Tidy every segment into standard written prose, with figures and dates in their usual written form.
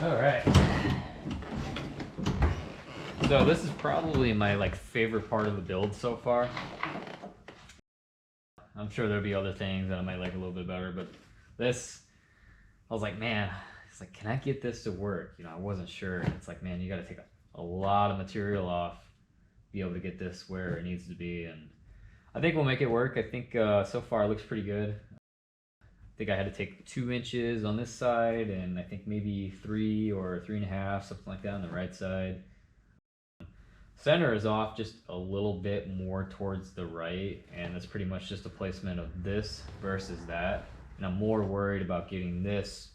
All right. So this is probably my favorite part of the build so far. I'm sure there'll be other things that I might like a little bit better, but this, I was like, man, it's like, can I get this to work? You know, I wasn't sure. It's like, man, you got to take a lot of material off, be able to get this where it needs to be, and I think we'll make it work. I think so far it looks pretty good. I think I had to take 2 inches on this side, and I think maybe 3 or 3.5, something like that on the right side. Center is off just a little bit more towards the right, and that's pretty much just a placement of this versus that. And I'm more worried about getting this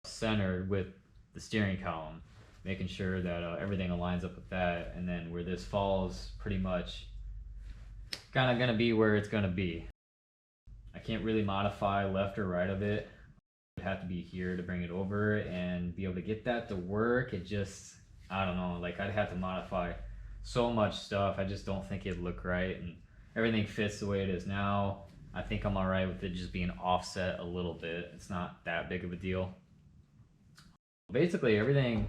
centered with the steering column, making sure that everything aligns up with that, and then where this falls, pretty much kind of gonna be where it's gonna be. I can't really modify left or right of it. It would have to be here to bring it over and be able to get that to work. It just, I don't know, like I'd have to modify so much stuff. I just don't think it'd look right, and everything fits the way it is now. I think I'm all right with it just being offset a little bit. It's not that big of a deal. Basically everything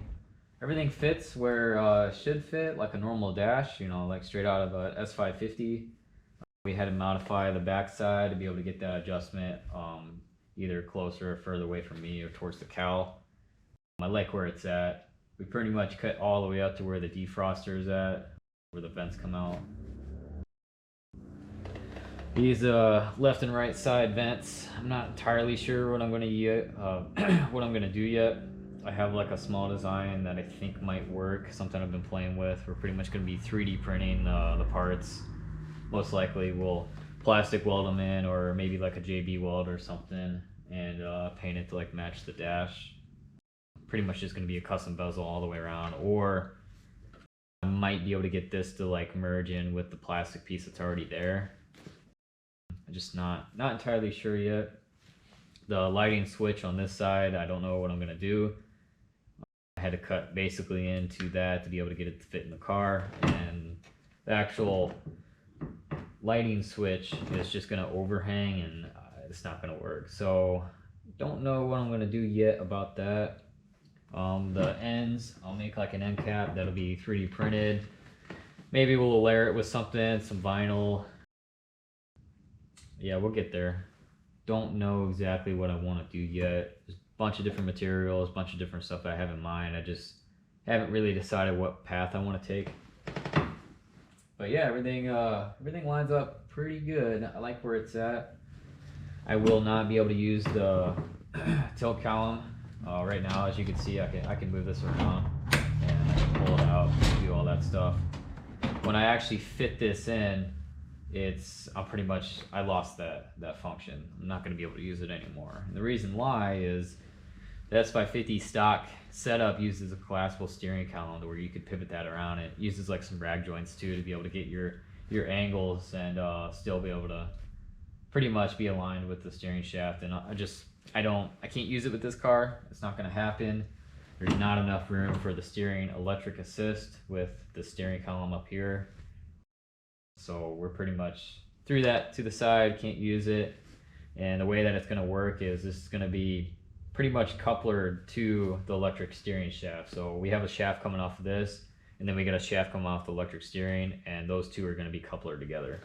fits where it should fit, like a normal dash, you know, like straight out of a S550. We had to modify the backside to be able to get that adjustment either closer or further away from me or towards the cowl. I like where it's at. We pretty much cut all the way up to where the defroster is at, where the vents come out. These left and right side vents, I'm not entirely sure what I'm going to do yet. I have like a small design that I think might work, something I've been playing with. We're pretty much going to be 3D printing the parts. Most likely we'll plastic weld them in, or maybe like a JB weld or something, and paint it to like match the dash. Pretty much just going to be a custom bezel all the way around, or I might be able to get this to like merge in with the plastic piece that's already there. I'm just not entirely sure yet. The lighting switch on this side, I don't know what I'm going to do. I had to cut basically into that to be able to get it to fit in the car, and the actual lighting switch is just going to overhang, and it's not going to work. So don't know what I'm going to do yet about that. The ends, I'll make like an end cap that'll be 3D printed. Maybe we'll layer it with something, some vinyl. Yeah, we'll get there. Don't know exactly what I want to do yet. There's a bunch of different materials, a bunch of different stuff I have in mind. I just haven't really decided what path I want to take. But yeah, everything lines up pretty good. I like where it's at. I will not be able to use the tilt column right now. As you can see, I can move this around and I can pull it out, do all that stuff. When I actually fit this in, I lost that function. I'm not going to be able to use it anymore. And the reason why is the S550 stock setup uses a collapsible steering column where you could pivot that around. It uses like some rag joints too to be able to get your angles and still be able to pretty much be aligned with the steering shaft. And I can't use it with this car. It's not going to happen. There's not enough room for the steering electric assist with the steering column up here. So we're pretty much threw that to the side, can't use it. And the way that it's going to work is this is going to be pretty much couplered to the electric steering shaft. So we have a shaft coming off of this, and then we got a shaft coming off the electric steering, and those two are going to be coupled together.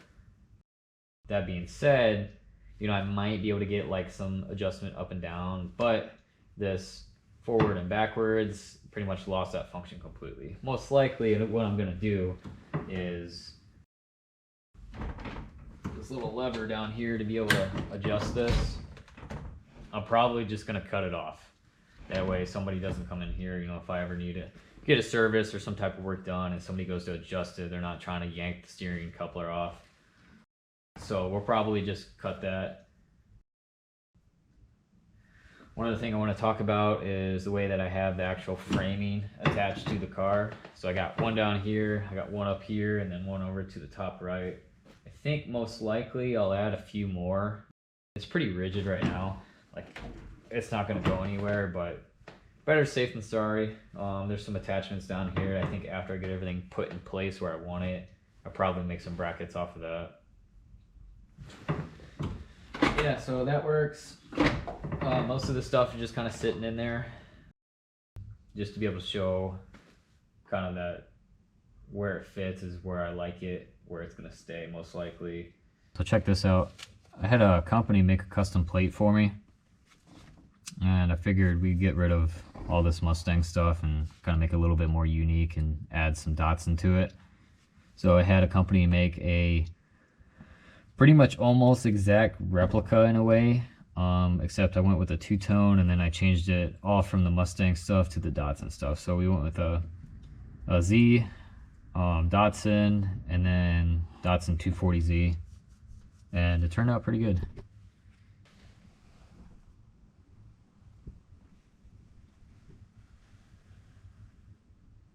That being said, you know, I might be able to get like some adjustment up and down, but this forward and backwards pretty much lost that function completely. Most likely what I'm going to do is this little lever down here to be able to adjust this. I'm probably just going to cut it off. That way somebody doesn't come in here, you know, if I ever need to get a service or some type of work done and somebody goes to adjust it, they're not trying to yank the steering coupler off. So we'll probably just cut that. One other thing I want to talk about is the way that I have the actual framing attached to the car. So I got one down here, I got one up here, and then one over to the top right. I think most likely I'll add a few more. It's pretty rigid right now. Like, it's not going to go anywhere, but better safe than sorry. There's some attachments down here. I think after I get everything put in place where I want it, I'll probably make some brackets off of that. Yeah, so that works. Most of the stuff is just kind of sitting in there. just to be able to show kind of that where it fits is where I like it, where it's gonna stay most likely. So check this out. I had a company make a custom plate for me, and I figured we'd get rid of all this Mustang stuff and kind of make it a little bit more unique and add some Datsun to it. So I had a company make a pretty much almost exact replica in a way, except I went with a two-tone and then I changed it off from the Mustang stuff to the Datsun stuff. So we went with a Z, Datsun, and then Datsun 240Z, and it turned out pretty good.